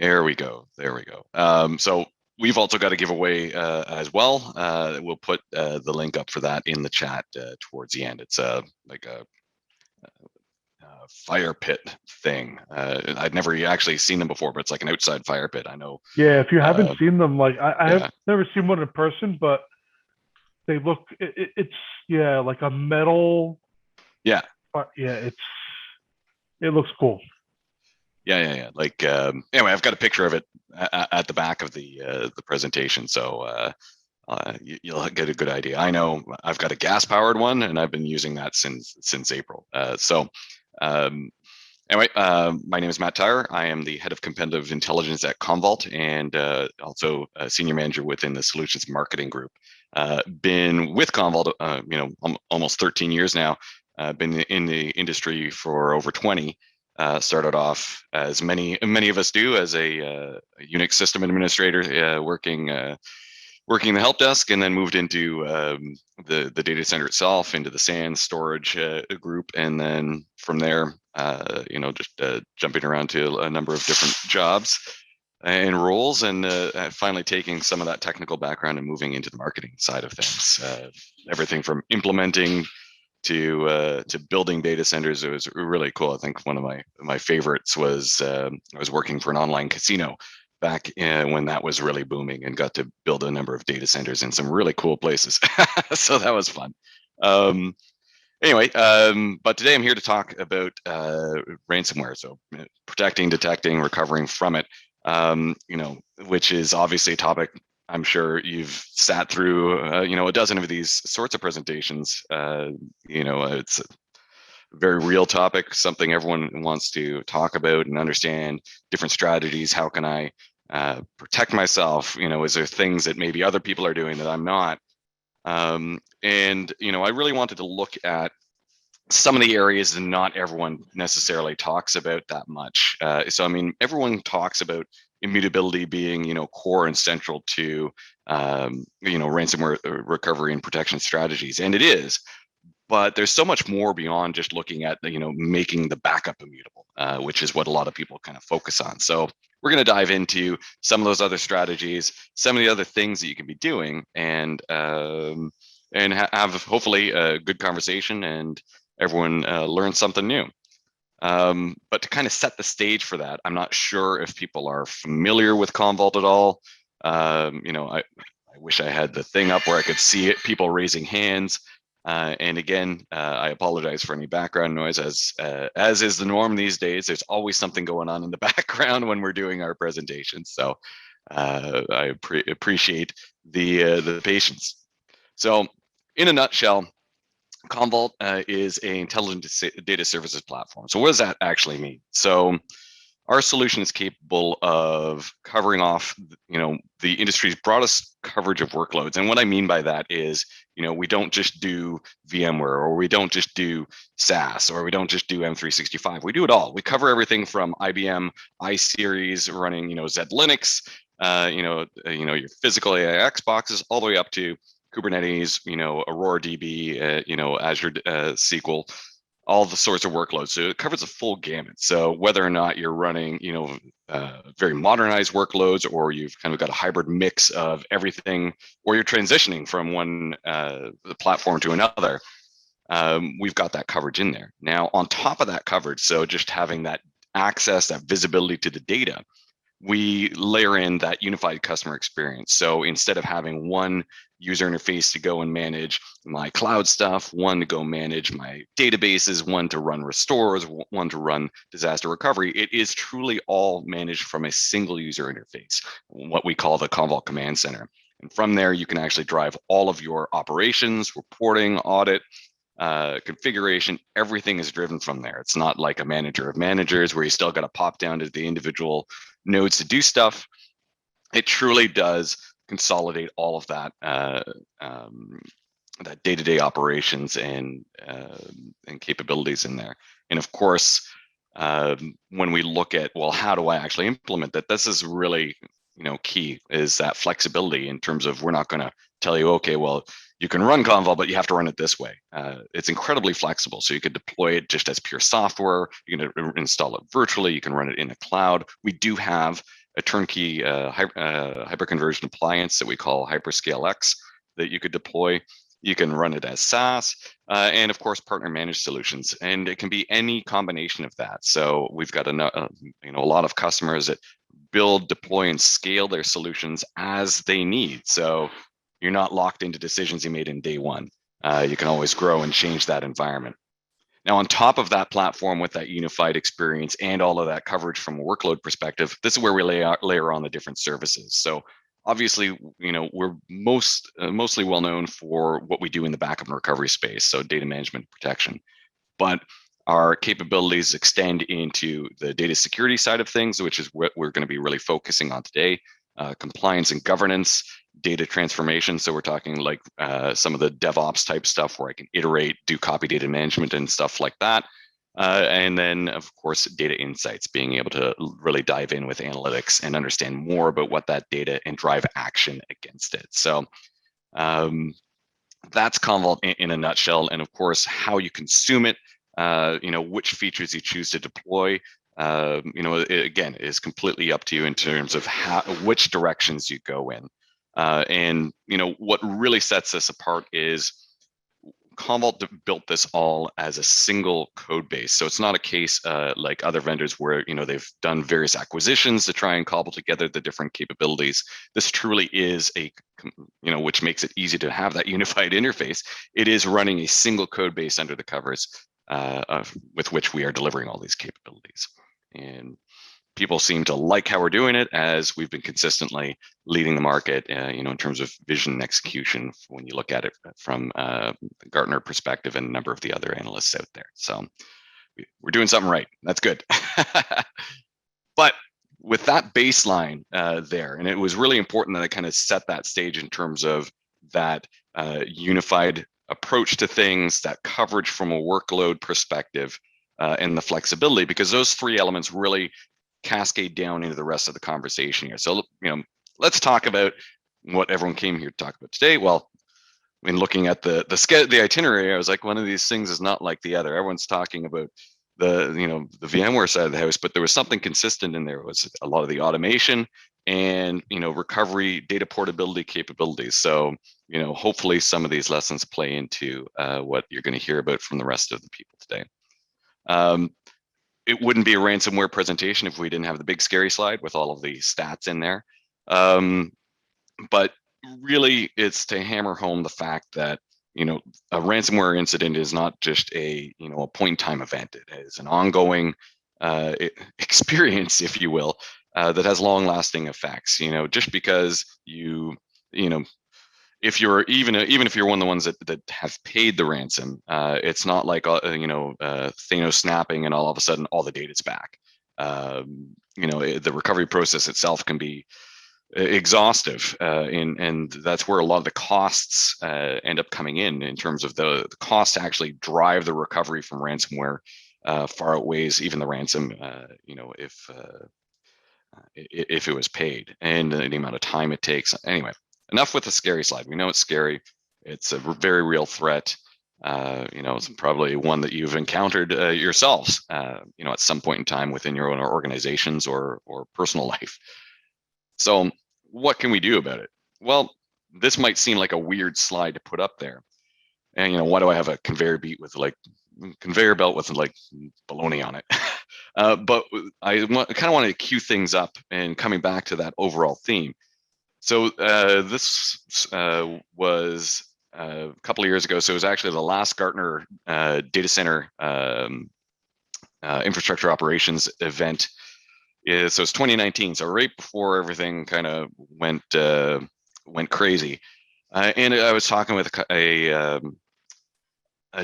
There we go. There we go. So we've also got a giveaway as well. We'll put the link up for that in the chat towards the end. It's like a fire pit thing. I'd never actually seen them before, but it's like an outside fire pit. I know. Yeah, if you haven't seen them, like I have Yeah. never seen one in person, but they look. It's yeah, like a metal. Yeah. Yeah, it looks cool. Yeah. Like anyway, I've got a picture of it at the back of the presentation, so you'll get a good idea. I know I've got a gas powered one, and I've been using that since April. Anyway, my name is Matt Tyrer. I am the head of competitive intelligence at Commvault, and also a senior manager within the solutions marketing group. Been with Commvault, almost 13 years now. Been in the industry for over 20. Started off, as many of us do, as a Unix system administrator, working the help desk, and then moved into the data center itself, into the SAN storage group, and then from there, just jumping around to a number of different jobs and roles, and finally taking some of that technical background and moving into the marketing side of things. Everything from implementing to building data centers. It was really cool. I think one of my favorites was I was working for an online casino back when that was really booming, and got to build a number of data centers in some really cool places. So that was fun. Anyway, but today I'm here to talk about ransomware. So protecting, detecting, recovering from it, which is obviously a topic I'm sure you've sat through, a dozen of these sorts of presentations. It's a very real topic, something everyone wants to talk about and understand different strategies. How can I protect myself? Is there things that maybe other people are doing that I'm not? I really wanted to look at some of the areas that not everyone necessarily talks about that much. Everyone talks about immutability being, core and central to, ransomware recovery and protection strategies, and it is. But there's so much more beyond just looking at, making the backup immutable, which is what a lot of people kind of focus on. So we're going to dive into some of those other strategies, some of the other things that you can be doing, and have hopefully a good conversation and everyone learn something new. But to kind of set the stage for that, I'm not sure if people are familiar with Commvault at all. I wish I had the thing up where I could see it, people raising hands. And again, I apologize for any background noise, as is the norm these days. There's always something going on in the background when we're doing our presentations. So I appreciate the patience. So in a nutshell, Commvault is an intelligent data services platform. So what does that actually mean? So our solution is capable of covering off, the industry's broadest coverage of workloads. And what I mean by that is, we don't just do VMware, or we don't just do SaaS, or we don't just do M365. We do it all. We cover everything from IBM iSeries running, Z Linux, your physical AI Xboxes, all the way up to Kubernetes, Aurora DB, Azure SQL, all the sorts of workloads. So it covers a full gamut. So whether or not you're running, very modernized workloads, or you've kind of got a hybrid mix of everything, or you're transitioning from one platform to another, we've got that coverage in there. Now, on top of that coverage, so just having that access, that visibility to the data, we layer in that unified customer experience. So instead of having one user interface to go and manage my cloud stuff, one to go manage my databases, one to run restores, one to run disaster recovery, it is truly all managed from a single user interface, what we call the Commvault Command Center. And from there, you can actually drive all of your operations, reporting, audit, configuration. Everything is driven from there. It's not like a manager of managers where you still got to pop down to the individual nodes to do stuff. It truly does consolidate all of that that day-to-day operations and capabilities in there. And of course, when we look at, well, how do I actually implement that? This is really, key, is that flexibility in terms of, we're not going to tell you, okay, well, you can run Commvault, but you have to run it this way. It's incredibly flexible. So you could deploy it just as pure software. You can install it virtually. You can run it in a cloud. We do have a turnkey hyperconverged appliance that we call Hyperscale X that you could deploy. You can run it as SaaS, and of course, partner managed solutions, and it can be any combination of that. So we've got a lot of customers that build, deploy, and scale their solutions as they need. So you're not locked into decisions you made in day one. You can always grow and change that environment. Now, on top of that platform with that unified experience and all of that coverage from a workload perspective, this is where we layer on the different services. So obviously, we're mostly well known for what we do in the backup and recovery space, so data management protection. But our capabilities extend into the data security side of things, which is what we're going to be really focusing on today. Compliance and governance, data transformation. So we're talking like some of the DevOps type stuff where I can iterate, do copy data management and stuff like that. And then, of course, data insights, being able to really dive in with analytics and understand more about what that data and drive action against it. So that's Commvault in a nutshell. And of course, how you consume it, which features you choose to deploy, it, again, is completely up to you in terms of which directions you go in. And what really sets us apart is Commvault built this all as a single code base. So it's not a case like other vendors where they've done various acquisitions to try and cobble together the different capabilities. This truly is which makes it easy to have that unified interface. It is running a single code base under the covers with which we are delivering all these capabilities. And people seem to like how we're doing it, as we've been consistently leading the market, in terms of vision and execution when you look at it from the Gartner perspective and a number of the other analysts out there. So we're doing something right. That's good. But with that baseline there, and it was really important that I kind of set that stage in terms of that unified approach to things, that coverage from a workload perspective, and the flexibility, because those three elements really cascade down into the rest of the conversation here. So, let's talk about what everyone came here to talk about today. Well, when looking at the itinerary, I was like, one of these things is not like the other. Everyone's talking about the VMware side of the house, but there was something consistent in there. It was a lot of the automation and recovery, data portability capabilities. So hopefully some of these lessons play into what you're going to hear about from the rest of the people today. It wouldn't be a ransomware presentation if we didn't have the big scary slide with all of the stats in there. But really, it's to hammer home the fact that a ransomware incident is not just a point in time event. It is an ongoing experience, if you will, that has long lasting effects. Just because if you're even if you're one of the ones that have paid the ransom, it's not like Thanos snapping and all of a sudden all the data's back. The recovery process itself can be exhaustive, and that's where a lot of the costs end up coming in terms of the cost to actually drive the recovery from ransomware far outweighs even the ransom. If it was paid, and the amount of time it takes. Anyway. Enough with the scary slide. We know it's scary. It's a very real threat. It's probably one that you've encountered yourselves, at some point in time within your own organizations or personal life. So what can we do about it? Well, this might seem like a weird slide to put up there. And, why do I have a conveyor belt with like baloney on it? But I kind of want to cue things up and coming back to that overall theme. So this was a couple of years ago. So it was actually the last Gartner data center infrastructure operations event. So it's 2019. So right before everything kind of went crazy. And I was talking with a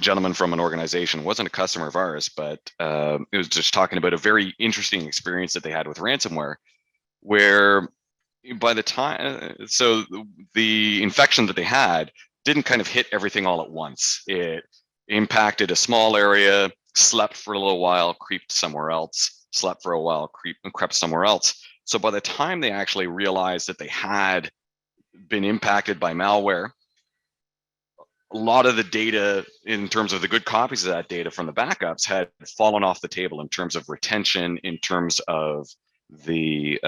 gentleman from an organization. It wasn't a customer of ours, but it was just talking about a very interesting experience that they had with ransomware, where by the time, so the infection that they had didn't kind of hit everything all at once. It impacted a small area, slept for a little while, creeped somewhere else, slept for a while, crept somewhere else. So by the time they actually realized that they had been impacted by malware, a lot of the data in terms of the good copies of that data from the backups had fallen off the table in terms of retention, in terms of the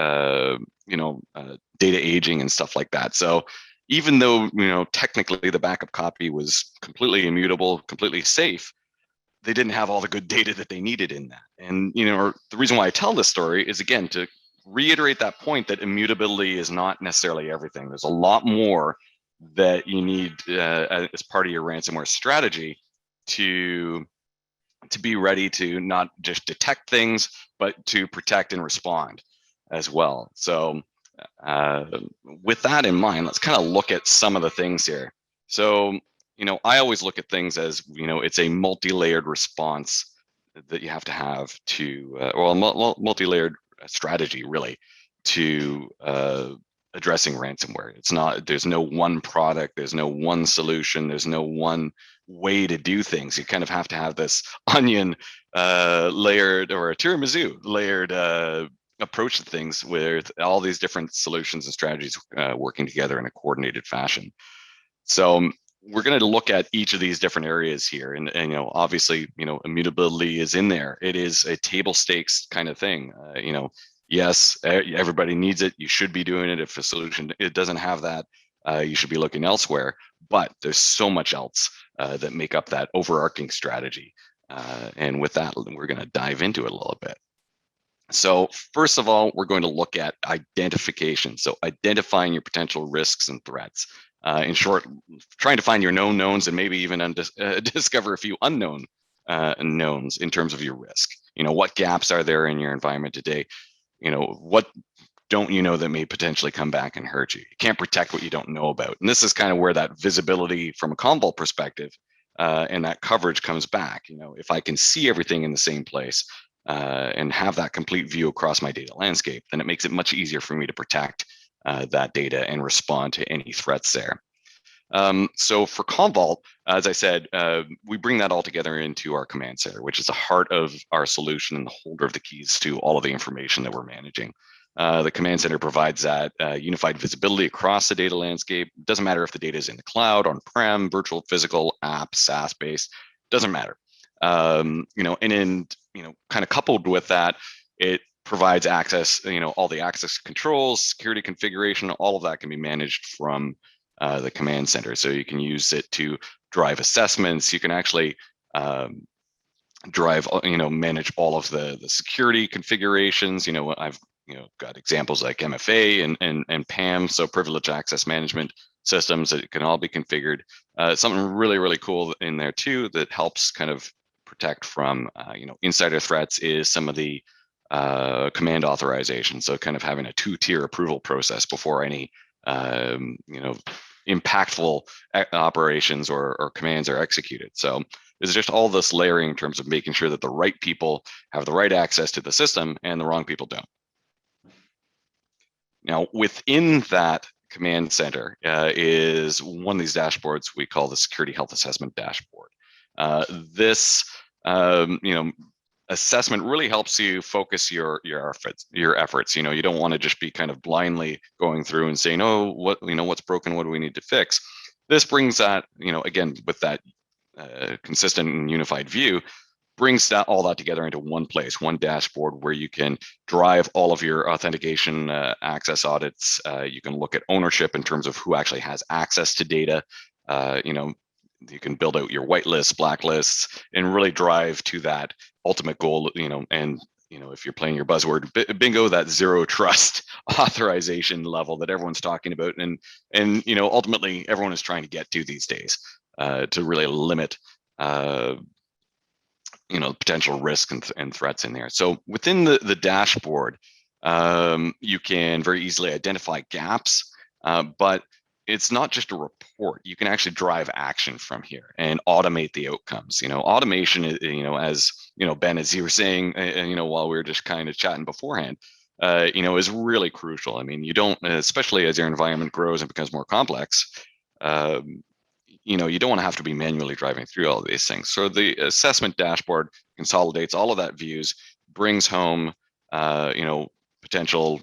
data aging and stuff like that. So even though technically the backup copy was completely immutable, completely safe, they didn't have all the good data that they needed in that. And the reason why I tell this story is, again, to reiterate that point that immutability is not necessarily everything. There's a lot more that you need as part of your ransomware strategy to be ready to not just detect things, but to protect and respond as well. So with that in mind, let's kind of look at some of the things here. So, I always look at things as, it's a multi-layered response that you have to multi-layered strategy really to addressing ransomware. There's no one product, there's no one solution, there's no one way to do things. You kind of have to have this onion layered, or a tiramisu layered approach to things with all these different solutions and strategies working together in a coordinated fashion. So we're going to look at each of these different areas here, and obviously immutability is in there. It is a table stakes kind of thing. Yes, everybody needs it. You should be doing it. If a solution it doesn't have that, you should be looking elsewhere. But there's so much else that make up that overarching strategy. And with that, we're going to dive into it a little bit. So first of all, we're going to look at identification. So identifying your potential risks and threats. In short, trying to find your known knowns and maybe even discover a few unknown knowns in terms of your risk. What gaps are there in your environment today? What don't you know that may potentially come back and hurt you? You can't protect what you don't know about. And this is kind of where that visibility from a Commvault perspective and that coverage comes back. If I can see everything in the same place and have that complete view across my data landscape, then it makes it much easier for me to protect that data and respond to any threats there. So for Commvault, as I said, we bring that all together into our command center, which is the heart of our solution and the holder of the keys to all of the information that we're managing. The command center provides that unified visibility across the data landscape. It doesn't matter if the data is in the cloud, on-prem, virtual, physical, app, SaaS-based, doesn't matter. And in kind of coupled with that, it provides access, all the access controls, security configuration, all of that can be managed from the command center. So you can use it to drive assessments. You can actually manage all of the security configurations. I've got examples like MFA and PAM, so privileged access management systems that can all be configured. Something really, really cool in there too that helps kind of protect from insider threats is some of the command authorization. So kind of having a two-tier approval process before any impactful operations or commands are executed. So there's just all this layering in terms of making sure that the right people have the right access to the system and the wrong people don't. Now, within that command center is one of these dashboards we call the Security Health Assessment Dashboard. This assessment really helps you focus your efforts. You don't want to just be kind of blindly going through and saying, oh, what's broken, what do we need to fix? This brings that, again, with that consistent and unified view, brings all that together into one place, one dashboard where you can drive all of your authentication access audits. You can look at ownership in terms of who actually has access to data. You can build out your whitelists, blacklists, and really drive to that ultimate goal, and if you're playing your buzzword bingo, that zero trust authorization level that everyone's talking about, and ultimately everyone is trying to get to these days to really limit potential risk and threats in there. So within the dashboard, you can very easily identify gaps, but it's not just a report. You can actually drive action from here and automate the outcomes. Automation, as Ben, as you were saying, while we were just kind of chatting beforehand, is really crucial. I mean, you don't, especially as your environment grows and becomes more complex, you don't want to have to be manually driving through all of these things. So the assessment dashboard consolidates all of that views, brings home, potential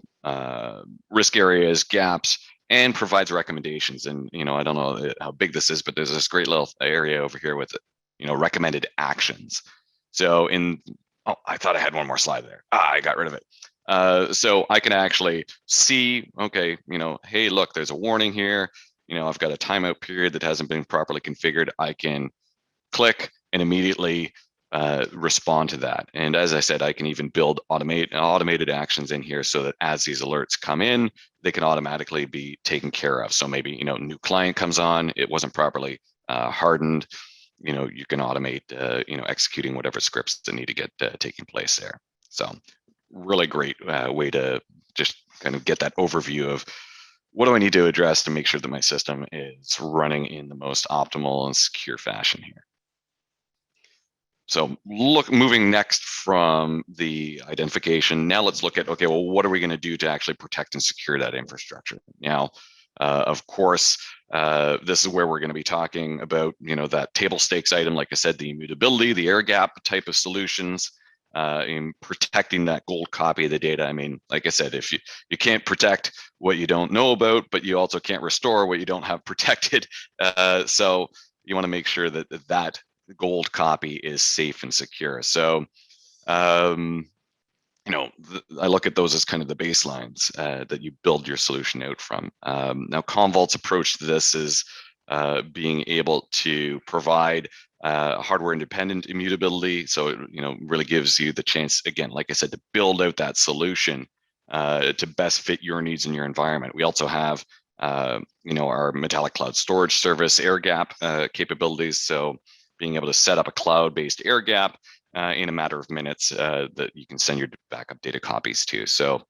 risk areas, gaps, and provides recommendations. And, I don't know how big this is, but there's this great little area over here with, recommended actions. So I thought I had one more slide there. I got rid of it. So I can actually see, okay, hey, look, there's a warning here. I've got a timeout period that hasn't been properly configured. I can click and immediately respond to that. And as I said, I can even build automated actions in here so that as these alerts come in, they can automatically be taken care of. So maybe, new client comes on, it wasn't properly hardened. You can automate, executing whatever scripts that need to get taking place there. So really great way to just kind of get that overview of what do I need to address to make sure that my system is running in the most optimal and secure fashion here. So moving next from the identification, now let's look at, okay, well, what are we going to do to actually protect and secure that infrastructure? Now, of course, this is where we're going to be talking about, that table stakes item, like I said, the immutability, the AirGap type of solutions, in protecting that gold copy of the data. I mean, like I said, if you can't protect what you don't know about, but you also can't restore what you don't have protected. So you want to make sure that gold copy is safe and secure. So, I look at those as kind of the baselines that you build your solution out from. Now, Commvault's approach to this is being able to provide hardware independent immutability. So it really gives you the chance, again, like I said, to build out that solution to best fit your needs in your environment. We also have our Metallic Cloud Storage Service, AirGap capabilities. So being able to set up a cloud-based AirGap in a matter of minutes that you can send your backup data copies to. So,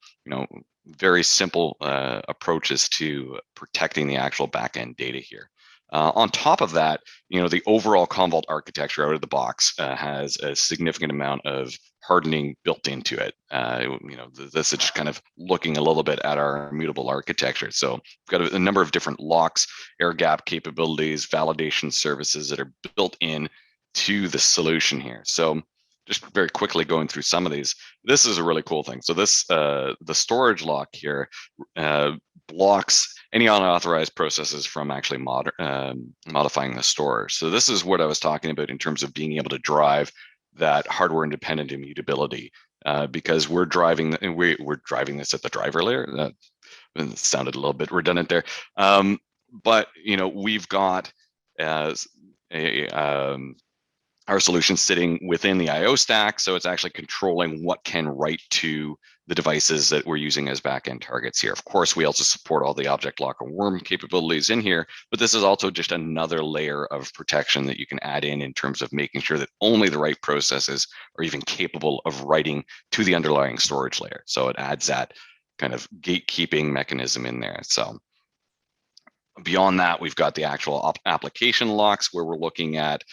very simple approaches to protecting the actual backend data here. On top of that, the overall Commvault architecture out of the box has a significant amount of hardening built into it. This is just kind of looking a little bit at our immutable architecture. So we've got a number of different locks, AirGap capabilities, validation services that are built in to the solution here. So just very quickly going through some of these, this is a really cool thing. So this, the storage lock here blocks any unauthorized processes from actually modifying the store. So this is what I was talking about in terms of being able to drive that hardware independent immutability, because we're driving this at the driver layer. That sounded a little bit redundant there, but we've got our solution sitting within the IO stack, so it's actually controlling what can write to the devices that we're using as backend targets here. Of course, we also support all the object lock and worm capabilities in here, but this is also just another layer of protection that you can add in terms of making sure that only the right processes are even capable of writing to the underlying storage layer. So it adds that kind of gatekeeping mechanism in there. So beyond that, we've got the actual application locks where we're looking at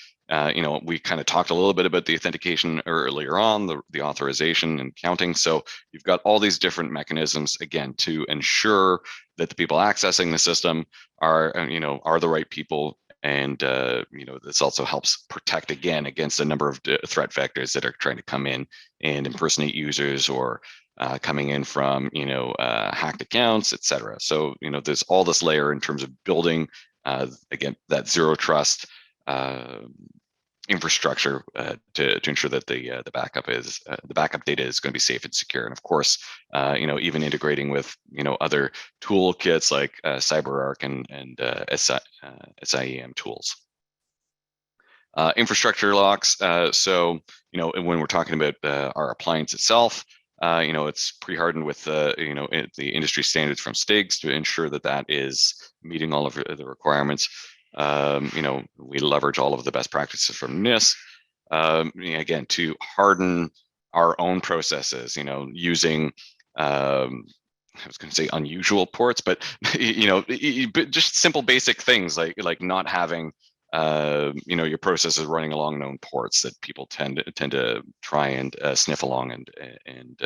we kind of talked a little bit about the authentication earlier on, the authorization and counting. So you've got all these different mechanisms, again, to ensure that the people accessing the system are the right people. And, this also helps protect, again, against a number of threat vectors that are trying to come in and impersonate users or coming in from, hacked accounts, et cetera. So, there's all this layer in terms of building, again, that zero trust infrastructure to ensure that the backup data is going to be safe and secure. And of course, even integrating with other toolkits like CyberArk and SIEM tools. Infrastructure locks. So when we're talking about our appliance itself, it's pre-hardened with the industry standards from STIGs to ensure that is meeting all of the requirements. We leverage all of the best practices from NIST, again, to harden our own processes, using, I was going to say unusual ports, but, just simple basic things like not having, your processes running along known ports that people tend to try and sniff along and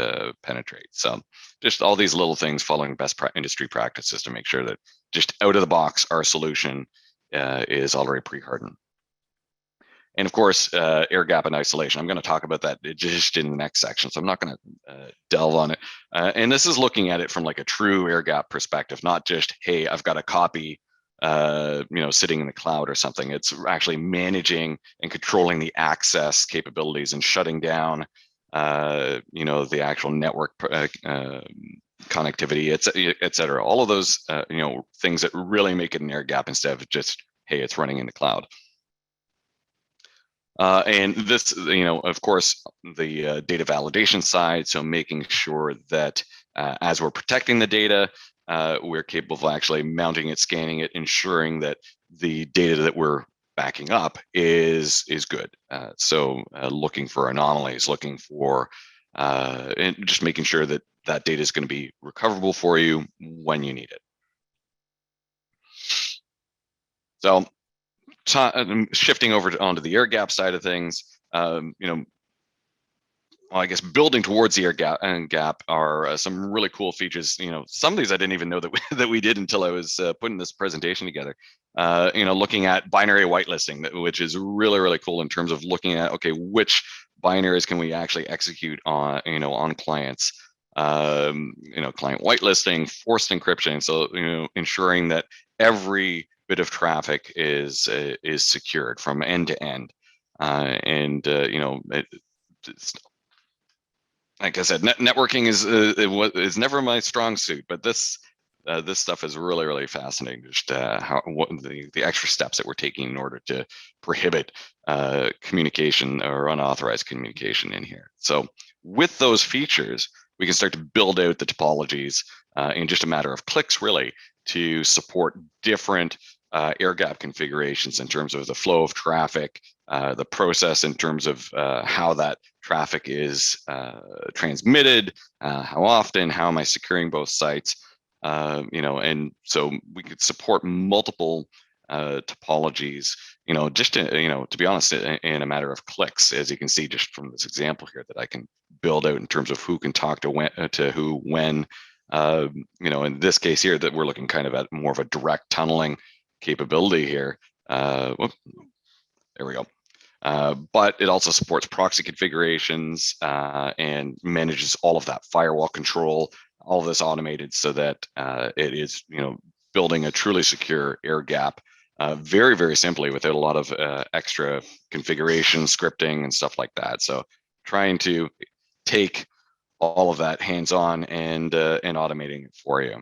penetrate. So just all these little things following best industry practices to make sure that just out of the box, our solution is already pre-hardened. And of course, AirGap and isolation. I'm going to talk about that just in the next section, so I'm not going to delve on it. And this is looking at it from like a true AirGap perspective, not just, hey, I've got a copy sitting in the cloud or something. It's actually managing and controlling the access capabilities and shutting down the actual network connectivity, et cetera. All of those, things that really make it an AirGap instead of just, hey, it's running in the cloud. And this, of course, the data validation side. So making sure that as we're protecting the data, we're capable of actually mounting it, scanning it, ensuring that the data that we're backing up is good. So looking for anomalies, looking for, and just making sure that that data is going to be recoverable for you when you need it. So shifting over onto the AirGap side of things, I guess building towards the AirGap are some really cool features. Some of these I didn't even know that we did until I was putting this presentation together. Looking at binary whitelisting, which is really, really cool in terms of looking at, okay, which binaries can we actually execute on, on clients. Client whitelisting, forced encryption. So, ensuring that every bit of traffic is secured from end to end. Like I said, networking is never my strong suit, but this stuff is really, really fascinating. Just what the extra steps that we're taking in order to prohibit communication or unauthorized communication in here. So with those features, we can start to build out the topologies in just a matter of clicks, really, to support different AirGap configurations in terms of the flow of traffic, the process in terms of how that traffic is transmitted, how often, how am I securing both sites, and so we could support multiple topologies, just to be honest, in a matter of clicks, as you can see just from this example here that I can build out in terms of who can talk to who when. In this case here, that we're looking kind of at more of a direct tunneling capability here. There we go. But it also supports proxy configurations and manages all of that firewall control, all of this automated so that it is, building a truly secure AirGap very, very simply without a lot of extra configuration, scripting, and stuff like that. So trying to take all of that hands-on and automating it for you.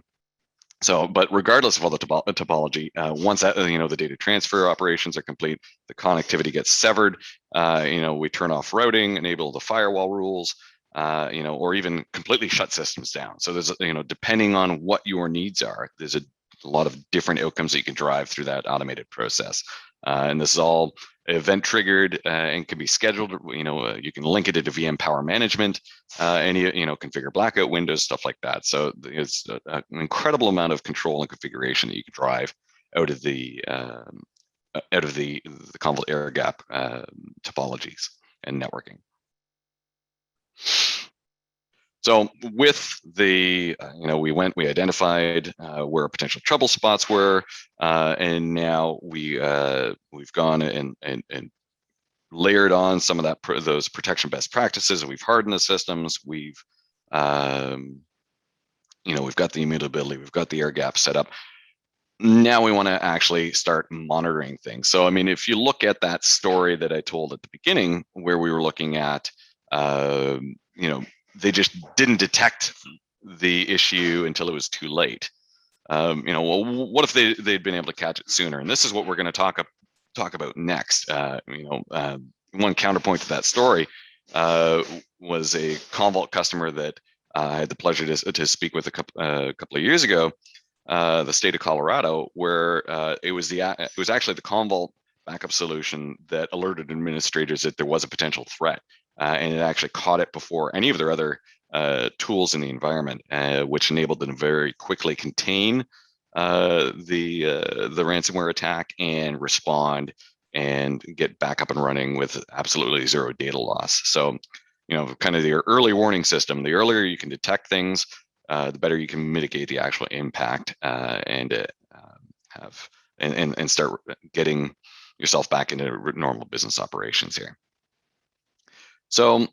So, but regardless of all the topology, once that, the data transfer operations are complete, the connectivity gets severed. We turn off routing, enable the firewall rules, or even completely shut systems down. So there's, depending on what your needs are, there's a lot of different outcomes that you can drive through that automated process. And this is all event triggered and can be scheduled. You can link it to VM power management, and configure blackout windows, stuff like that. So it's an incredible amount of control and configuration that you can drive out of the Commvault AirGap topologies and networking. So with the, we identified where potential trouble spots were, and now we've gone and layered on some of those protection best practices, and we've hardened the systems. We've got the immutability, we've got the AirGap set up. Now we want to actually start monitoring things. So, if you look at that story that I told at the beginning, where we were looking at, they just didn't detect the issue until it was too late. Well, what if they'd been able to catch it sooner? And this is what we're going to talk about next. One counterpoint to that story was a Commvault customer that I had the pleasure to speak with a couple of years ago, the state of Colorado, where it was actually the Commvault backup solution that alerted administrators that there was a potential threat. And it actually caught it before any of their other tools in the environment, which enabled them to very quickly contain the ransomware attack and respond and get back up and running with absolutely zero data loss. So, kind of the early warning system, the earlier you can detect things, the better you can mitigate the actual impact and start getting yourself back into normal business operations here. So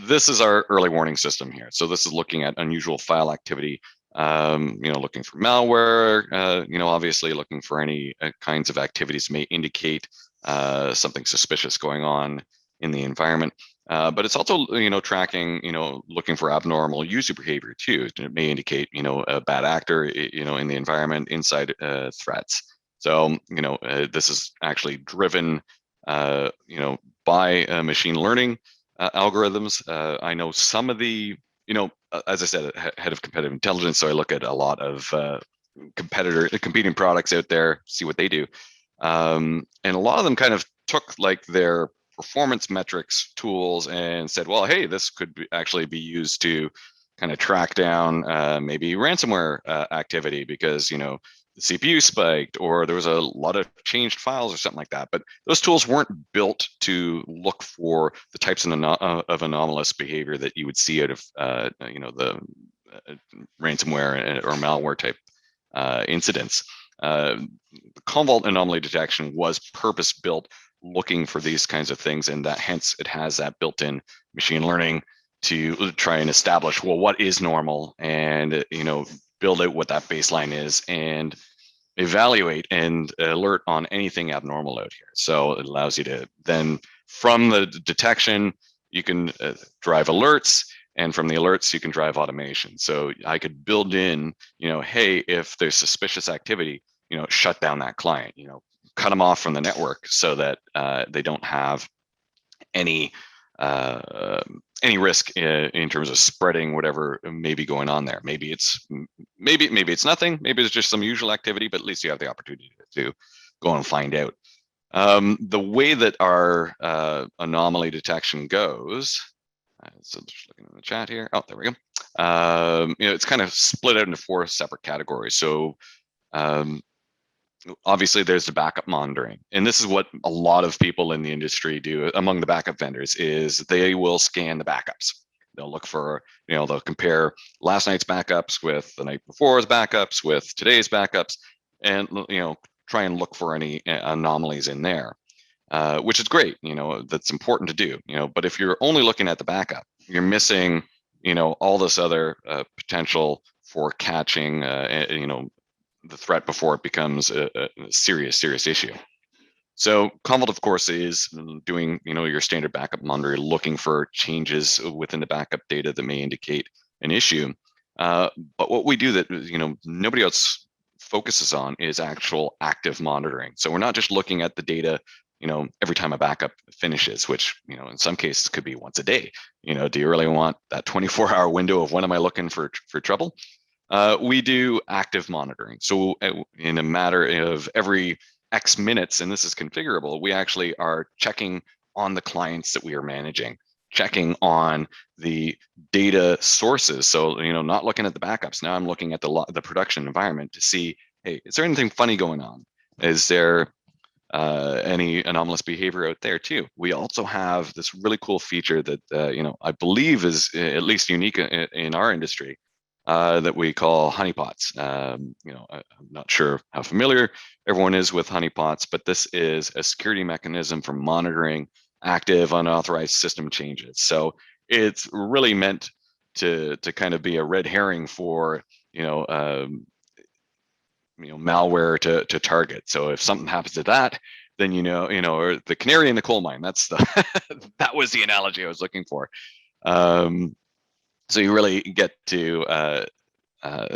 this is our early warning system here. So this is looking at unusual file activity, looking for malware, obviously looking for any kinds of activities may indicate something suspicious going on in the environment. But it's also, tracking, looking for abnormal user behavior too. It may indicate, a bad actor, in the environment, inside threats. So, this is actually driven, by machine learning algorithms. I know some of the, as I said, head of competitive intelligence, so I look at a lot of competing products out there, see what they do. And a lot of them kind of took like their performance metrics tools and said, well, hey, this could actually be used to kind of track down maybe ransomware activity because, the CPU spiked or there was a lot of changed files or something like that. But those tools weren't built to look for the types of anomalous behavior that you would see out of, the ransomware or malware type incidents. The Commvault anomaly detection was purpose built looking for these kinds of things, and that hence it has that built-in machine learning to try and establish, well, what is normal, and build out what that baseline is and evaluate and alert on anything abnormal out here. So it allows you to then, from the detection, you can drive alerts, and from the alerts you can drive automation. So I could build in, hey, if there's suspicious activity, shut down that client, cut them off from the network so that they don't have any risk in terms of spreading whatever may be going on there. Maybe it's nothing. Maybe it's just some usual activity, but at least you have the opportunity to go and find out. The way that our anomaly detection goes. So just looking in the chat here. Oh, there we go. It's kind of split out into 4 separate categories. So obviously there's the backup monitoring, and this is what a lot of people in the industry do among the backup vendors is they will scan the backups. They'll look for, they'll compare last night's backups with the night before's backups with today's backups, and try and look for any anomalies in there, which is great. That's important to do. But if you're only looking at the backup, you're missing, all this other potential for catching, the threat before it becomes a serious issue. So Commvault, of course, is doing, your standard backup monitoring, looking for changes within the backup data that may indicate an issue. But what we do that, nobody else focuses on is actual active monitoring. So we're not just looking at the data, every time a backup finishes, which, in some cases could be once a day. Do you really want that 24-hour window of when am I looking for trouble? We do active monitoring. So in a matter of every X minutes, and this is configurable, we actually are checking on the clients that we are managing, checking on the data sources. So, not looking at the backups. Now I'm looking at the production environment to see, hey, is there anything funny going on? Is there any anomalous behavior out there too? We also have this really cool feature that, I believe is at least unique in our industry, that we call honeypots. I'm not sure how familiar everyone is with honeypots, but this is a security mechanism for monitoring active unauthorized system changes. So it's really meant to kind of be a red herring for malware to target. So if something happens to that, then or the canary in the coal mine. That's the that was the analogy I was looking for. So you really get to,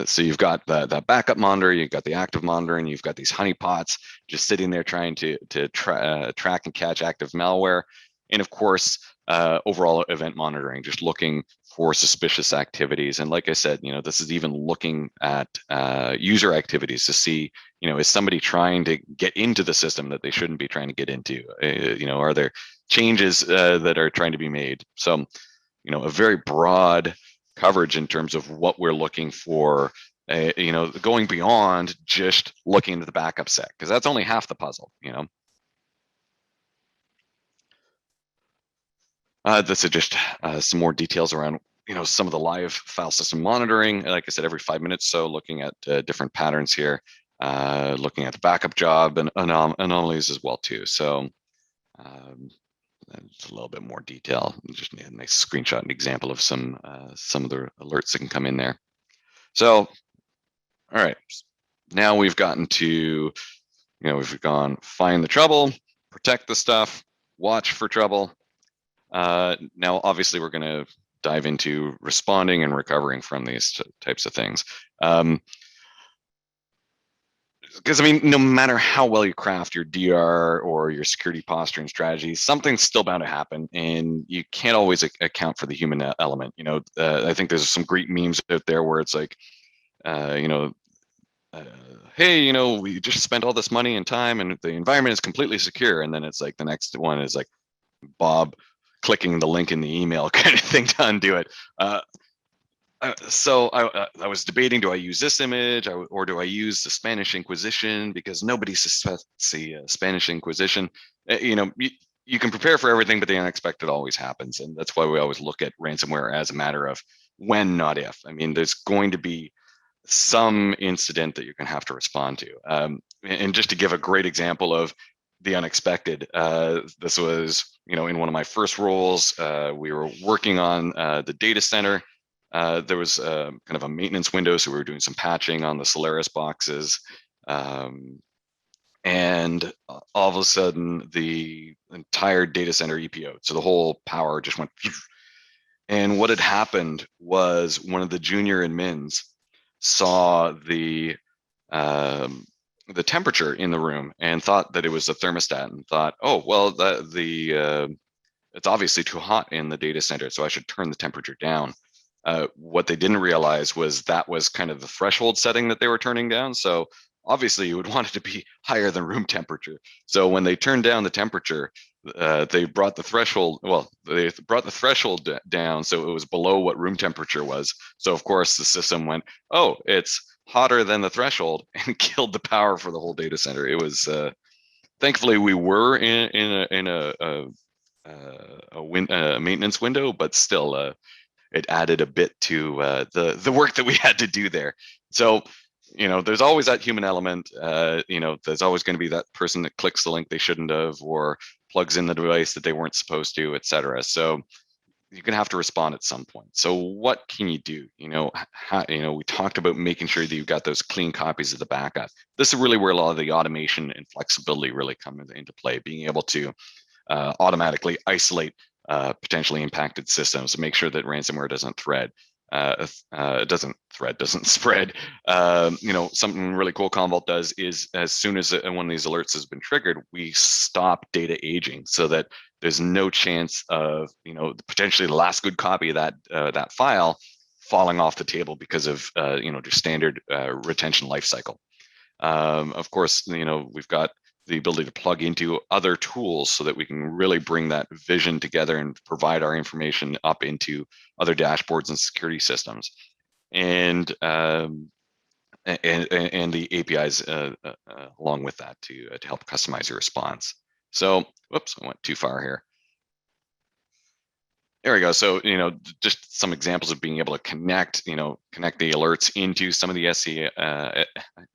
so you've got the backup monitor, you've got the active monitoring, you've got these honeypots just sitting there trying to track and catch active malware. And of course, overall event monitoring, just looking for suspicious activities. And like I said, this is even looking at user activities to see, is somebody trying to get into the system that they shouldn't be trying to get into? Are there changes that are trying to be made? So, a very broad coverage in terms of what we're looking for, going beyond just looking at the backup set, because that's only half the puzzle. This is just some more details around, some of the live file system monitoring. Like I said, every 5 minutes, so looking at different patterns here, looking at the backup job and anomalies as well too. So just a little bit more detail. Just a nice screenshot and example of some of the alerts that can come in there. So, all right, now we've gotten to, we've gone find the trouble, protect the stuff, watch for trouble. Now, obviously, we're going to dive into responding and recovering from these types of things. Because I mean, no matter how well you craft your DR or your security posture and strategy, something's still bound to happen, and you can't always account for the human element. I think there's some great memes out there where it's like, you know, hey, we just spent all this money and time, and the environment is completely secure, and then it's like the next one is like Bob clicking the link in the email kind of thing to undo it. So I was debating, do I use this image or do I use the Spanish Inquisition, because nobody suspects the Spanish Inquisition. You can prepare for everything, but the unexpected always happens. And that's why we always look at ransomware as a matter of when, not if. I mean, there's going to be some incident that you're going to have to respond to. And just to give a great example of the unexpected, this was, in one of my first roles, we were working on the data center. There was kind of a maintenance window, so we were doing some patching on the Solaris boxes. And all of a sudden, the entire data center EPO, so the whole power just went. And what had happened was one of the junior admins saw the temperature in the room and thought that it was a thermostat, and thought, oh, well, it's obviously too hot in the data center, so I should turn the temperature down. What they didn't realize was that was kind of the threshold setting that they were turning down. So obviously you would want it to be higher than room temperature. So when they turned down the temperature, they brought the threshold, down so it was below what room temperature was. So of course the system went, oh, it's hotter than the threshold, and killed the power for the whole data center. It was thankfully we were in a maintenance window, but still it added a bit to the work that we had to do there. So, there's always that human element. There's always going to be that person that clicks the link they shouldn't have, or plugs in the device that they weren't supposed to, et cetera. So you're going to have to respond at some point. So what can you do? We talked about making sure that you've got those clean copies of the backup. This is really where a lot of the automation and flexibility really come into play, being able to automatically isolate potentially impacted systems to make sure that ransomware doesn't doesn't spread. Something really cool Commvault does is, as soon as one of these alerts has been triggered, we stop data aging, so that there's no chance of potentially the last good copy of that file falling off the table because of just standard retention lifecycle. Of course, we've got the ability to plug into other tools so that we can really bring that vision together and provide our information up into other dashboards and security systems, and the APIs along with that to help customize your response. So, whoops, I went too far here. There we go. So, just some examples of being able to connect the alerts into some of the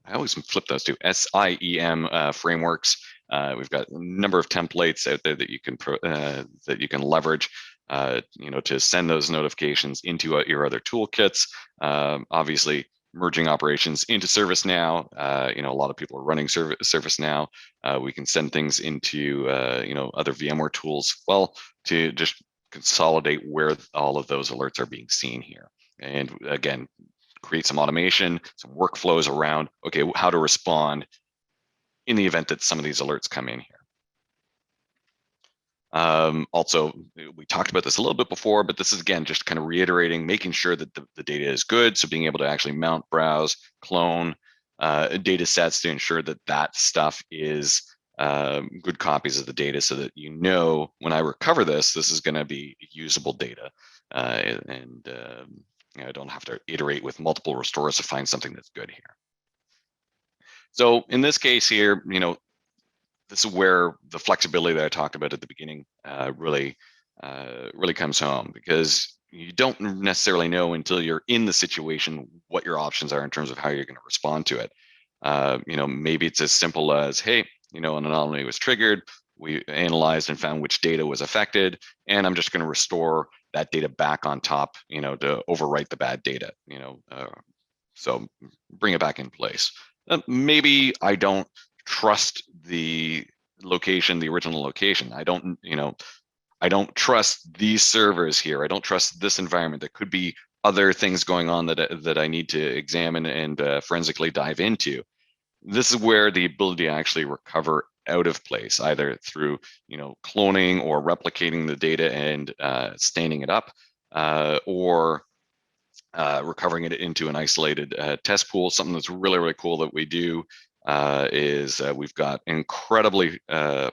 I always flip those two, SIEM frameworks. We've got a number of templates out there that you can leverage, to send those notifications into your other toolkits. Obviously, merging operations into ServiceNow. A lot of people are running ServiceNow. We can send things into other VMware tools, to just consolidate where all of those alerts are being seen here. And again, create some automation, some workflows around, okay, how to respond in the event that some of these alerts come in here. Also, we talked about this a little bit before, but this is, again, just kind of reiterating, making sure that the data is good. So being able to actually mount, browse, clone data sets to ensure that stuff is good copies of the data, so that when I recover this is going to be usable data, and I don't have to iterate with multiple restores to find something that's good here. So in this case here, this is where the flexibility that I talked about at the beginning really comes home, because you don't necessarily know until you're in the situation what your options are in terms of how you're going to respond to it. Maybe it's as simple as, hey, an anomaly was triggered, we analyzed and found which data was affected, and I'm just going to restore that data back on top, to overwrite the bad data, so bring it back in place. Maybe I don't trust the original location. I don't, I don't trust these servers here. I don't trust this environment. There could be other things going on that I need to examine and forensically dive into. This is where the ability to actually recover out of place, either through cloning or replicating the data and standing it up, or recovering it into an isolated test pool. Something that's really, really cool that we do is we've got incredibly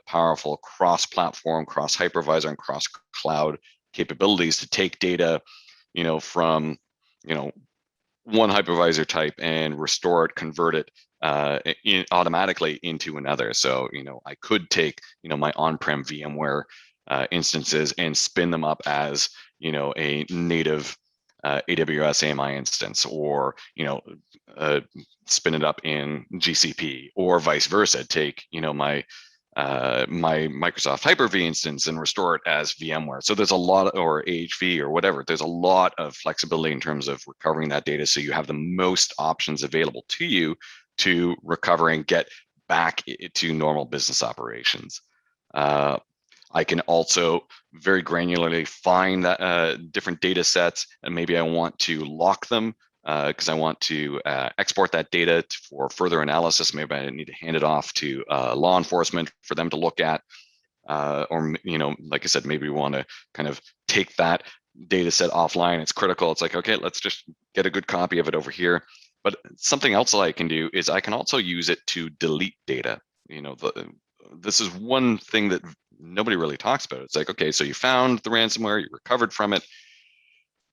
powerful cross-platform, cross-hypervisor, and cross-cloud capabilities to take data, from, one hypervisor type and restore it, convert it automatically into another. So, I could take, my on-prem VMware instances and spin them up as, a native AWS AMI instance, or spin it up in GCP, or vice versa. Take my my Microsoft Hyper-V instance and restore it as VMware. So there's a lot, or AHV or whatever. There's a lot of flexibility in terms of recovering that data, so you have the most options available to you to recover and get back to normal business operations. I can also very granularly find that different data sets, and maybe I want to lock them because I want to export that data for further analysis. Maybe I need to hand it off to law enforcement for them to look at, or like I said, maybe we want to kind of take that data set offline. It's critical. It's like, okay, let's just get a good copy of it over here. But something else that I can do is I can also use it to delete data. This is one thing that nobody really talks about. It's like, okay, so you found the ransomware, you recovered from it,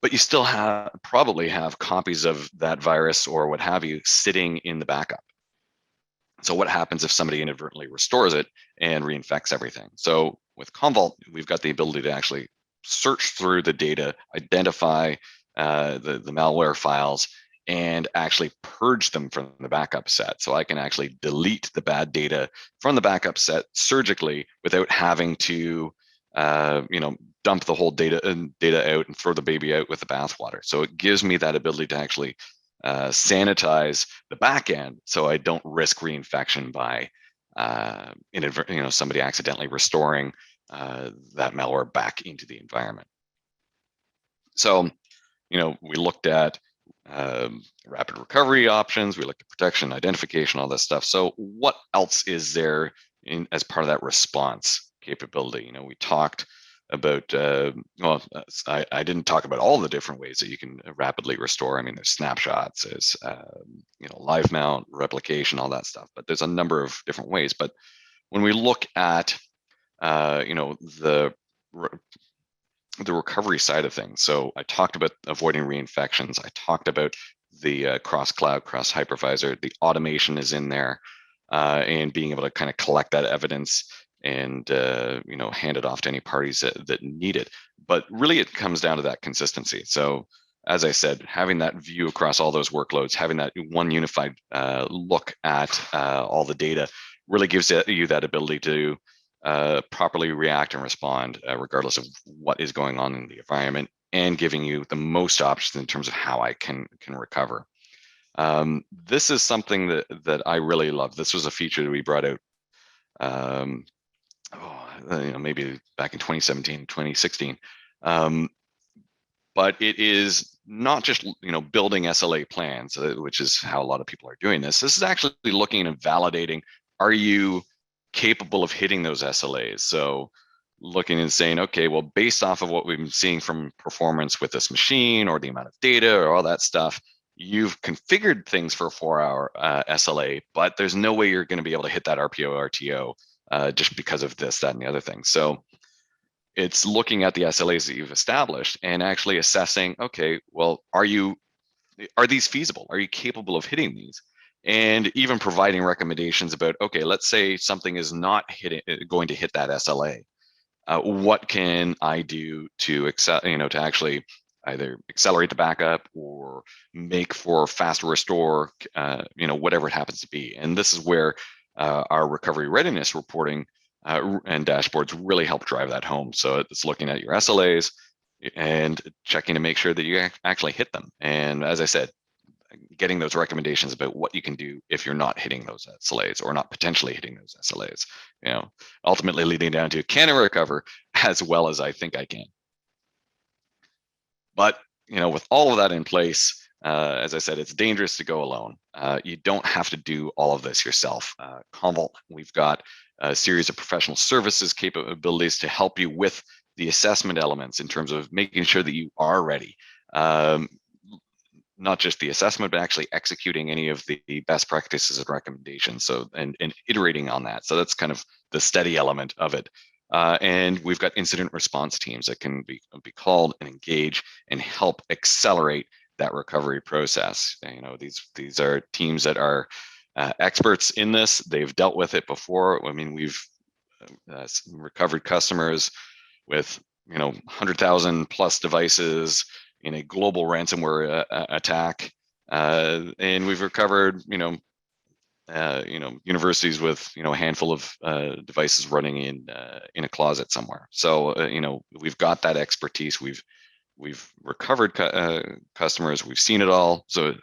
but you still probably have copies of that virus or what have you sitting in the backup. So what happens if somebody inadvertently restores it and reinfects everything? So with Commvault, we've got the ability to actually search through the data, identify the malware files, and actually purge them from the backup set. So I can actually delete the bad data from the backup set surgically without having to, dump the whole data out and throw the baby out with the bathwater. So it gives me that ability to actually sanitize the back end, so I don't risk reinfection by somebody accidentally restoring that malware back into the environment. So, we looked at rapid recovery options, we looked at protection, identification, all that stuff. So what else is there as part of that response capability? We talked about, I didn't talk about all the different ways that you can rapidly restore. I mean, there's snapshots, there's, live mount, replication, all that stuff, but there's a number of different ways. But when we look at, the recovery side of things. So I talked about avoiding reinfections. I talked about the cross-cloud, cross-hypervisor. The automation is in there, and being able to kind of collect that evidence and hand it off to any parties that need it. But really, it comes down to that consistency. So as I said, having that view across all those workloads, having that one unified look at all the data, really gives you that ability to properly react and respond regardless of what is going on in the environment, and giving you the most options in terms of how I can recover. This is something that I really love. This was a feature that we brought out maybe back in 2017, 2016. But it is not just building SLA plans, which is how a lot of people are doing this. This is actually looking and validating, are you capable of hitting those SLAs? So looking and saying, okay, well, based off of what we've been seeing from performance with this machine, or the amount of data, or all that stuff, you've configured things for a 4-hour SLA, but there's no way you're going to be able to hit that RPO, RTO just because of this, that, and the other thing. So it's looking at the SLAs that you've established and actually assessing, okay, well, are these feasible? Are you capable of hitting these? And even providing recommendations about, okay, let's say something is not going to hit that SLA. What can I do to to actually either accelerate the backup or make for faster restore, whatever it happens to be. And this is where our recovery readiness reporting and dashboards really help drive that home. So it's looking at your SLAs and checking to make sure that you actually hit them. And as I said, getting those recommendations about what you can do if you're not hitting those SLAs or not potentially hitting those SLAs. Ultimately leading down to, can I recover as well as I think I can? But with all of that in place, as I said, it's dangerous to go alone. You don't have to do all of this yourself. Commvault, we've got a series of professional services capabilities to help you with the assessment elements in terms of making sure that you are ready. Not just the assessment, but actually executing any of the best practices and recommendations. So, and iterating on that. So that's kind of the steady element of it. And we've got incident response teams that can be called and engage and help accelerate that recovery process. These are teams that are experts in this. They've dealt with it before. I mean, we've recovered customers with 100,000 plus devices in a global ransomware attack, and we've recovered universities with a handful of devices running in a closet somewhere. So we've got that expertise. We've recovered customers. We've seen it all. So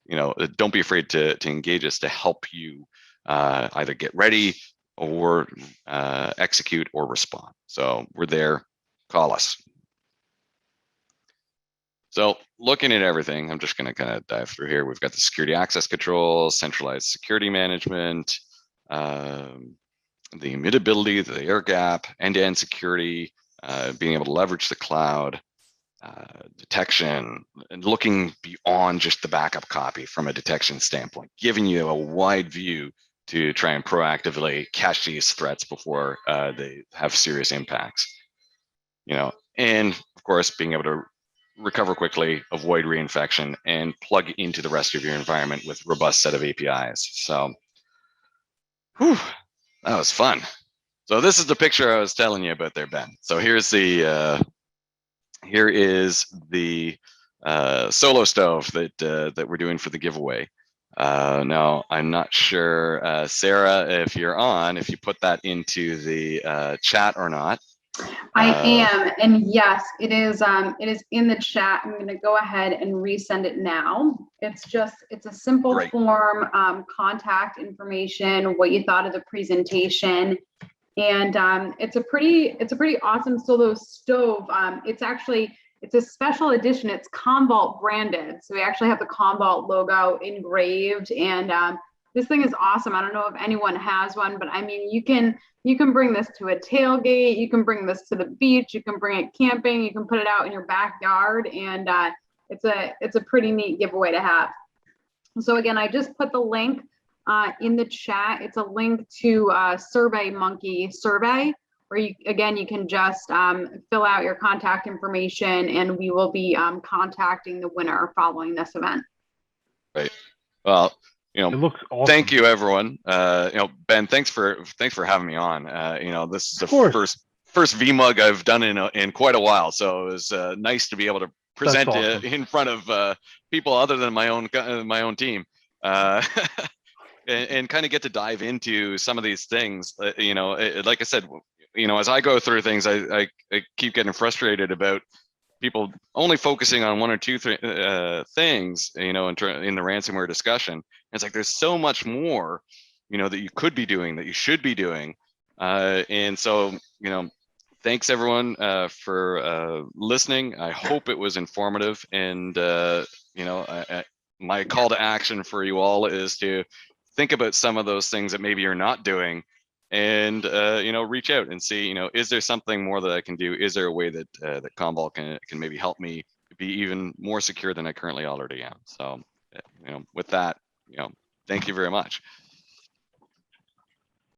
don't be afraid to engage us to help you either get ready or execute or respond. So we're there. Call us. So looking at everything, I'm just going to kind of dive through here. We've got the security access control, centralized security management, the immutability, the AirGap, end-to-end security, being able to leverage the cloud, detection, and looking beyond just the backup copy from a detection standpoint, giving you a wide view to try and proactively catch these threats before they have serious impacts. And of course, being able to recover quickly, avoid reinfection, and plug into the rest of your environment with robust set of APIs. So, that was fun. So this is the picture I was telling you about there, Ben. So here is the solo stove that we're doing for the giveaway. Now, I'm not sure, Sarah, if you put that into the chat or not. I am, and yes, it is in the chat. I'm going to go ahead and resend it now. It's a simple form, contact information, what you thought of the presentation, and it's a pretty awesome solo stove. It's a special edition. It's Commvault branded, so we actually have the Commvault logo engraved, and this thing is awesome. I don't know if anyone has one, but I mean, you can bring this to a tailgate, you can bring this to the beach, you can bring it camping, you can put it out in your backyard, and it's a pretty neat giveaway to have. So again, I just put the link in the chat. It's a link to SurveyMonkey survey, where you can just fill out your contact information, and we will be contacting the winner following this event. Right. Well, it looks awesome. Thank you, everyone. Ben, thanks for having me on. This is the first VMUG I've done in quite a while, so it was nice to be able to present it in front of people other than my own team, and kind of get to dive into some of these things. Like I said, as I go through things, I keep getting frustrated about people only focusing on one or two things, in the ransomware discussion. It's like there's so much more, that you could be doing, that you should be doing, and so thanks everyone for listening. I hope it was informative, and my call to action for you all is to think about some of those things that maybe you're not doing, and reach out and see, is there something more that I can do? Is there a way that Commvault can maybe help me be even more secure than I currently already am? So with that, thank you very much.